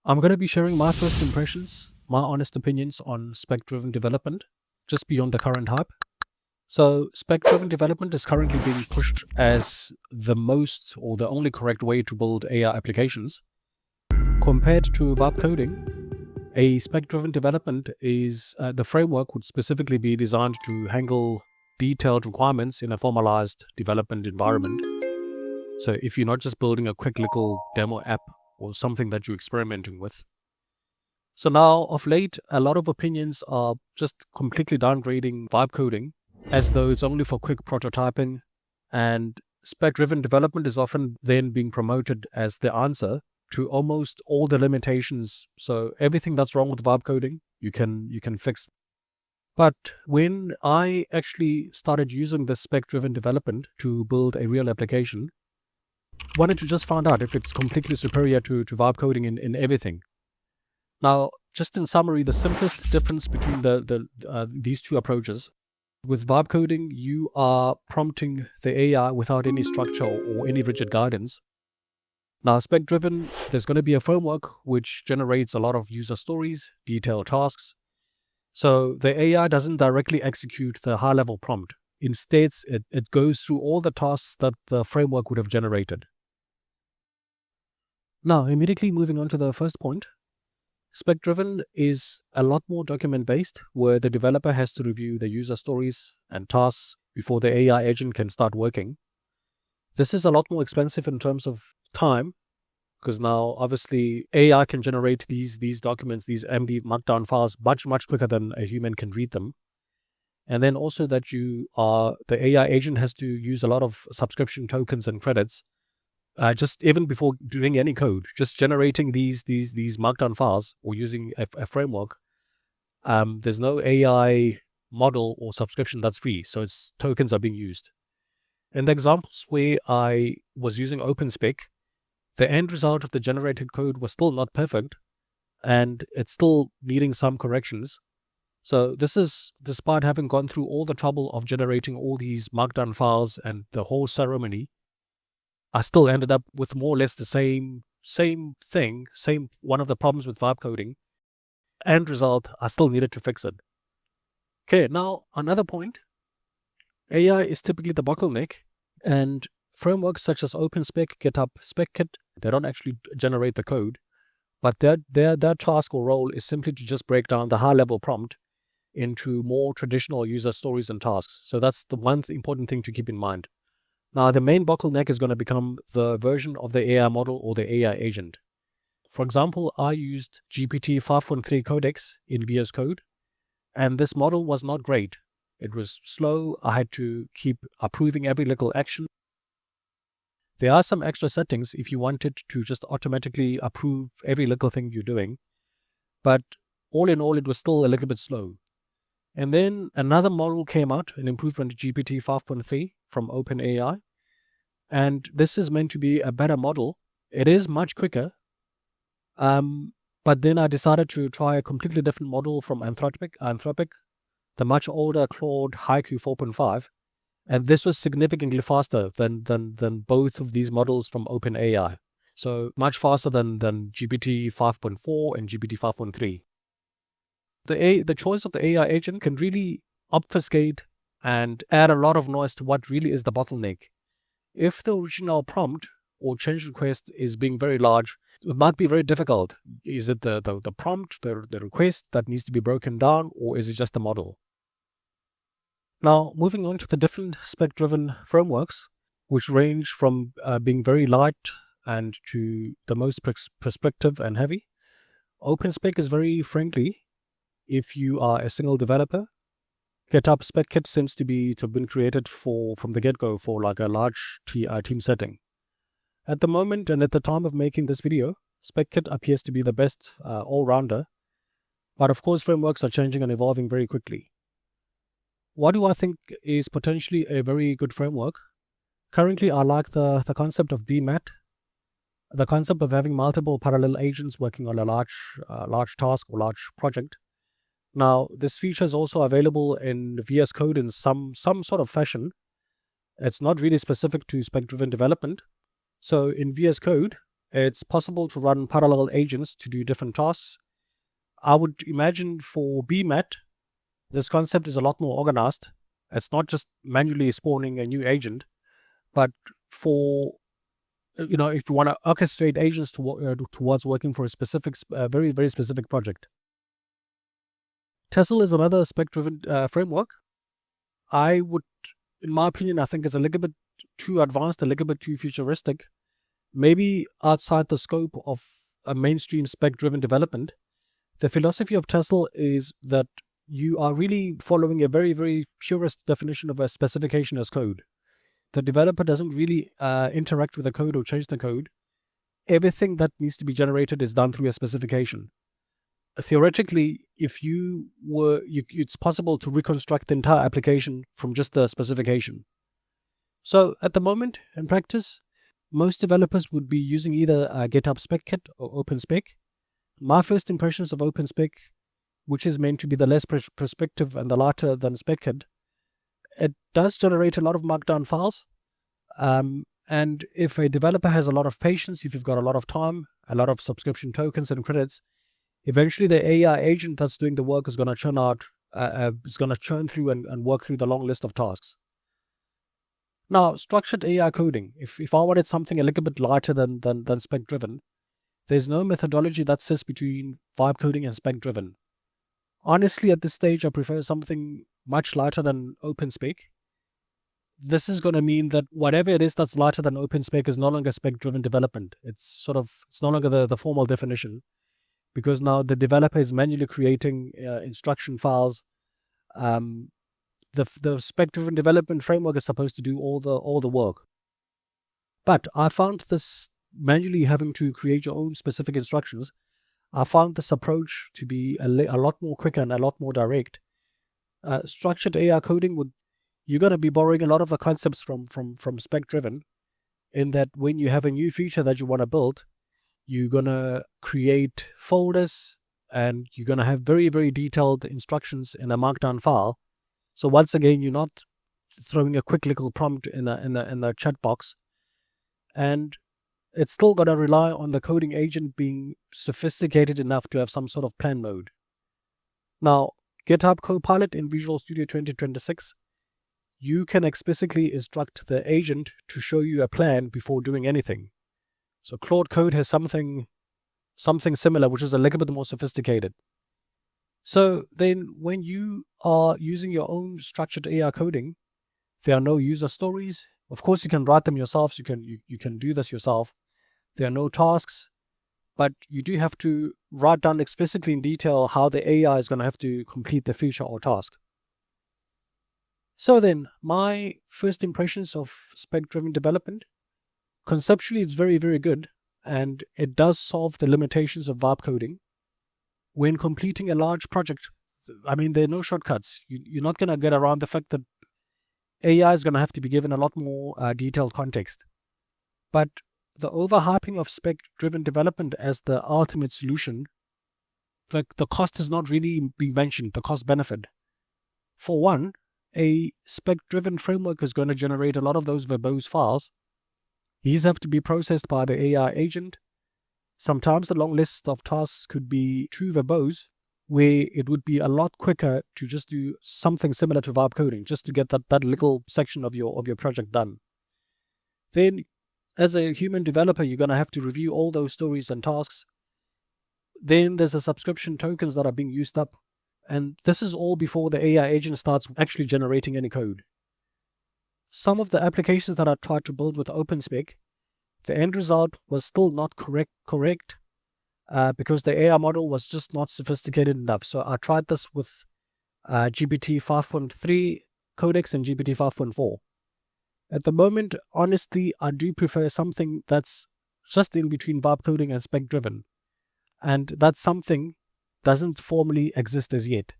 I'm going to be sharing my first impressions, my honest opinions on Spec Driven Development, just beyond the current hype. So, Spec Driven Development is currently being pushed as the most or the only correct way to build AI applications. Compared to vibe coding, a Spec Driven Development is the framework would specifically be designed to handle detailed requirements in a formalized development environment. So, if you're not just building a quick little demo app or something that you're experimenting with. So now, of late, a lot of opinions are just completely downgrading vibe coding as though it's only for quick prototyping, and spec-driven development is often then being promoted as the answer to almost all the limitations. So everything that's wrong with vibe coding, you can fix. But when I actually started using this spec-driven development to build a real application, wanted to just find out if it's completely superior to vibe coding in everything. Now, just in summary, the simplest difference between these two approaches, with vibe coding, you are prompting the AI without any structure or any rigid guidance. Now, spec-driven, there's going to be a framework which generates a lot of user stories, detailed tasks. So the AI doesn't directly execute the high-level prompt. Instead, it goes through all the tasks that the framework would have generated. Now, immediately moving on to the first point, spec-driven is a lot more document-based, where the developer has to review the user stories and tasks before the AI agent can start working. This is a lot more expensive in terms of time, because now, obviously, AI can generate these documents, these MD markdown files, much quicker than a human can read them. And then also that the AI agent has to use a lot of subscription tokens and credits, just even before doing any code, just generating these markdown files or using a framework. There's no AI model or subscription that's free, so its tokens are being used. In the examples where I was using OpenSpec, the end result of the generated code was still not perfect, and it's still needing some corrections. So this is despite having gone through all the trouble of generating all these markdown files and the whole ceremony. I still ended up with more or less the same thing, one of the problems with vibe coding. End result, I still needed to fix it. Okay, now another point. AI is typically the bottleneck, and frameworks such as OpenSpec, GitHub, SpecKit, they don't actually generate the code, but their task or role is simply to just break down the high-level prompt into more traditional user stories and tasks. So that's the one important thing to keep in mind. Now, the main bottleneck is going to become the version of the AI model or the AI agent. For example, I used GPT 5.3 codex in VS Code, and this model was not great. It was slow. I had to keep approving every little action. There are some extra settings if you wanted to just automatically approve every little thing you're doing, but all in all, it was still a little bit slow. And then another model came out, an improvement GPT 5.3 from OpenAI. And this is meant to be a better model. It is much quicker. But then I decided to try a completely different model from Anthropic, the much older Claude Haiku 4.5. And this was significantly faster than both of these models from OpenAI. So much faster than GPT 5.4 and GPT 5.3. The choice of the AI agent can really obfuscate and add a lot of noise to what really is the bottleneck. If the original prompt or change request is being very large, it might be very difficult. Is it the prompt, the request that needs to be broken down, or is it just the model? Now, moving on to the different spec-driven frameworks, which range from being very light and to the most prescriptive and heavy. OpenSpec is very friendly if you are a single developer. GitHub SpecKit seems to have been created from the get-go for like a large team setting. At the moment and at the time of making this video, SpecKit appears to be the best all-rounder, but of course frameworks are changing and evolving very quickly. What do I think is potentially a very good framework? Currently, I like the concept of BMAT, the concept of having multiple parallel agents working on a large task or large project. Now, this feature is also available in VS Code in some sort of fashion. It's not really specific to spec-driven development. So in VS Code, It's possible to run parallel agents to do different tasks. I would imagine for BMAT, this concept is a lot more organized. It's not just manually spawning a new agent, but for, if you want to orchestrate agents towards working for a specific, very, very specific project. TESL is another spec-driven framework. In my opinion, I think it's a little bit too advanced, a little bit too futuristic, maybe outside the scope of a mainstream spec-driven development. The philosophy of TESL is that you are really following a very, very purist definition of a specification as code. The developer doesn't really interact with the code or change the code. Everything that needs to be generated is done through a specification. Theoretically, if it's possible to reconstruct the entire application from just the specification. So at the moment, in practice, most developers would be using either GitHub Spec Kit or OpenSpec. My first impressions of OpenSpec, which is meant to be the less prescriptive and the lighter than Spec Kit, it does generate a lot of markdown files. And if a developer has a lot of patience, if you've got a lot of time, a lot of subscription tokens and credits, eventually the AI agent that's doing the work is going to churn through and work through the long list of tasks. Now, structured AI coding. If I wanted something a little bit lighter than spec driven, there's no methodology that sits between vibe coding and spec driven. Honestly, at this stage, I prefer something much lighter than OpenSpec. This is going to mean that whatever it is that's lighter than OpenSpec is no longer spec driven development. It's no longer the formal definition, because now the developer is manually creating instruction files. The spec-driven development framework is supposed to do all the work. But I found this manually having to create your own specific instructions. I found this approach to be a lot more quicker and a lot more direct. Structured AI coding you're going to be borrowing a lot of the concepts from spec-driven, in that when you have a new feature that you want to build, you're going to create folders and you're going to have very, very detailed instructions in a markdown file. So once again, you're not throwing a quick little prompt in the chat box, and it's still going to rely on the coding agent being sophisticated enough to have some sort of plan mode. Now, GitHub Copilot in Visual Studio 2026, you can explicitly instruct the agent to show you a plan before doing anything. So Claude Code has something similar, which is a little bit more sophisticated. So then when you are using your own structured AI coding, there are no user stories. Of course, you can write them yourself. So you can do this yourself. There are no tasks, but you do have to write down explicitly in detail how the AI is going to have to complete the feature or task. So then, my first impressions of spec-driven development. Conceptually, it's very, very good, and it does solve the limitations of vibe coding. When completing a large project, there are no shortcuts. You're not going to get around the fact that AI is going to have to be given a lot more detailed context. But the overhyping of spec-driven development as the ultimate solution, the cost is not really being mentioned, the cost-benefit. For one, a spec-driven framework is going to generate a lot of those verbose files. These have to be processed by the AI agent. Sometimes the long list of tasks could be too verbose, where it would be a lot quicker to just do something similar to vibe coding, just to get that little section of your project done. Then, as a human developer, you're going to have to review all those stories and tasks. Then there's the subscription tokens that are being used up. And this is all before the AI agent starts actually generating any code. Some of the applications that I tried to build with OpenSpec, the end result was still not correct because the AI model was just not sophisticated enough. So I tried this with GPT 5.3 codecs and GPT 5.4. At the moment, honestly, I do prefer something that's just in between vibe coding and spec driven. And that something doesn't formally exist as yet.